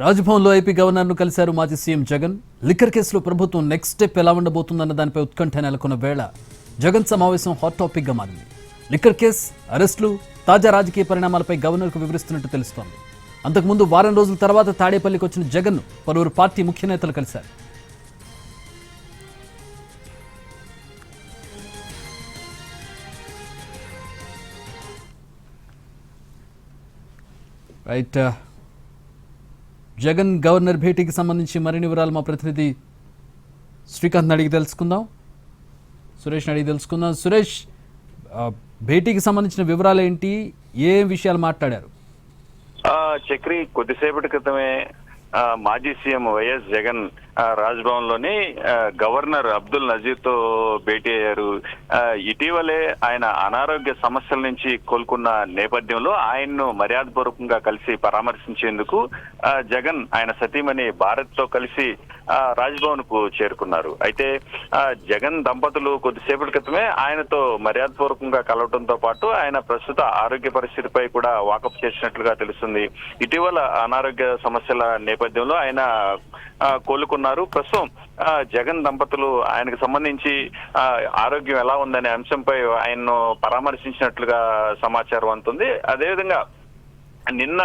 రాజ్భవన్లో AP గవర్నర్ను కలిశారు మాజీ CM Jagan. Liquor కేసులో ప్రభుత్వం నెక్స్ట్ స్టెప్ ఎలా ఉండబోతుందన్న దానిపై ఉత్కంఠ నెలకొన్న వేళ జగన్ సమావేశం హాట్ టాపిక్ గా మారింది. లిక్కర్ కేసు, అరెస్టులు, తాజా రాజకీయ పరిణామాలపై గవర్నర్కు వివరిస్తున్నట్టు తెలుస్తోంది. అంతకుముందు వారం రోజుల తర్వాత తాడేపల్లికి వచ్చిన జగన్ పలువురు పార్టీ ముఖ్య నేతలు కలిశారు. రైట్, జగన్ గవర్నర్ భేటీకి సంబంధించి మరిన్ని వివరాలు మా ప్రతినిధి శ్రీకాంత్ అడిగి తెలుసుకుందాం. సురేష్, భేటీకి సంబంధించిన వివరాలు ఏంటి, ఏ విషయాలు మాట్లాడారు? చక్రి, కొద్దిసేపటి క్రితమే మాజీ సీఎం వైఎస్ జగన్ రాజ్భవన్ లోని గవర్నర్ అబ్దుల్ నజీర్ తో భేటీ అయ్యారు. ఇటీవలే ఆయన అనారోగ్య సమస్యల నుంచి కోలుకున్న నేపథ్యంలో ఆయన్ను మర్యాదపూర్వకంగా కలిసి పరామర్శించేందుకు జగన్ ఆయన సతీమణి భారత్ తో కలిసి రాజ్భవన్ కు చేరుకున్నారు. అయితే జగన్ దంపతులు కొద్దిసేపటి క్రితమే ఆయనతో మర్యాదపూర్వకంగా కలవడంతో పాటు ఆయన ప్రస్తుత ఆరోగ్య పరిస్థితిపై కూడా వాకప్ చేసినట్లుగా తెలుస్తుంది. ఇటీవల అనారోగ్య సమస్యల నేపథ్యంలో ఆయన కోలుకున్నారు. ప్రస్తుతం జగన్ దంపతులు ఆయనకు సంబంధించి ఆరోగ్యం ఎలా ఉందనే అంశంపై ఆయన్ను పరామర్శించినట్లుగా సమాచారం అందుతుంది. అదేవిధంగా నిన్న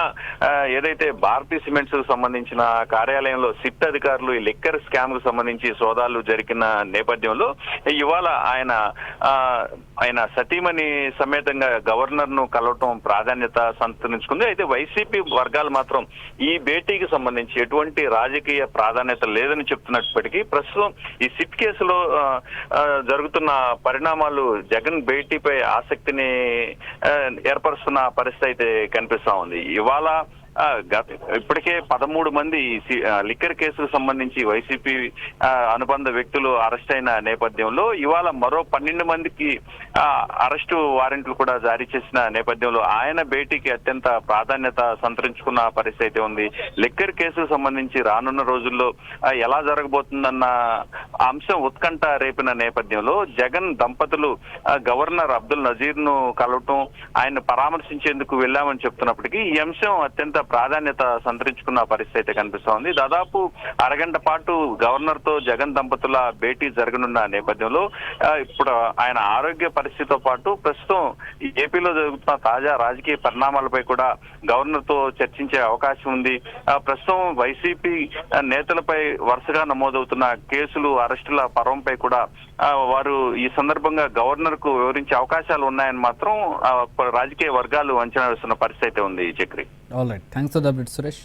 ఏదైతే భారతీయ సిమెంట్స్ కు సంబంధించిన కార్యాలయంలో సిట్ అధికారులు ఈ లిక్కర్ స్కామ్ కు సంబంధించి సోదాలు జరిగిన నేపథ్యంలో ఇవాళ ఆయన సతీమణి సమేతంగా గవర్నర్ ను కలవటం ప్రాధాన్యత సంతరించుకుంది. అయితే వైసీపీ వర్గాలు మాత్రం ఈ భేటీకి సంబంధించి ఎటువంటి రాజకీయ ప్రాధాన్యత లేదని చెప్తున్నప్పటికీ ప్రస్తుతం ఈ సిట్ కేసులో జరుగుతున్న పరిణామాలు జగన్ భేటీపై ఆసక్తిని ఏర్పరుస్తున్న పరిస్థితి అయితే కనిపిస్తా ఉంది. ఇవాళ ఇప్పటికే 13 మంది లిక్కర్ కేసుకు సంబంధించి వైసీపీ అనుబంధ వ్యక్తులు అరెస్ట్ అయిన నేపథ్యంలో ఇవాళ మరో 12 మందికి అరెస్టు వారెంట్లు కూడా జారీ చేసిన నేపథ్యంలో ఆయన భేటీకి అత్యంత ప్రాధాన్యత సంతరించుకున్న పరిస్థితి ఉంది. లిక్కర్ కేసుకు సంబంధించి రానున్న రోజుల్లో ఎలా జరగబోతుందన్న అంశం ఉత్కంఠ రేపిన నేపథ్యంలో జగన్ దంపతులు గవర్నర్ అబ్దుల్ నజీర్ ను కలవటం, ఆయన పరామర్శించేందుకు వెళ్లామని చెప్తున్నప్పటికీ ఈ అంశం అత్యంత ప్రాధాన్యత సంతరించుకున్న పరిస్థితి కనిపిస్తోంది. దాదాపు అరగంట పాటు గవర్నర్ తో జగన్ దంపతుల భేటీ జరగనున్న నేపథ్యంలో ఇప్పుడు ఆయన ఆరోగ్య పరిస్థితితో పాటు ప్రస్తుతం ఏపీలో జరుగుతున్న తాజా రాజకీయ పరిణామాలపై కూడా గవర్నర్ తో చర్చించే అవకాశం ఉంది. ప్రస్తుతం వైసీపీ నేతలపై వరుసగా నమోదవుతున్న కేసులు, అరెస్టుల పర్వంపై కూడా వారు ఈ సందర్భంగా గవర్నర్ కు వివరించే అవకాశాలు ఉన్నాయని మాత్రం రాజకీయ వర్గాలు అంచనా వేస్తున్న పరిస్థితి ఉంది. Chakri, all right, thanks for the update Suresh.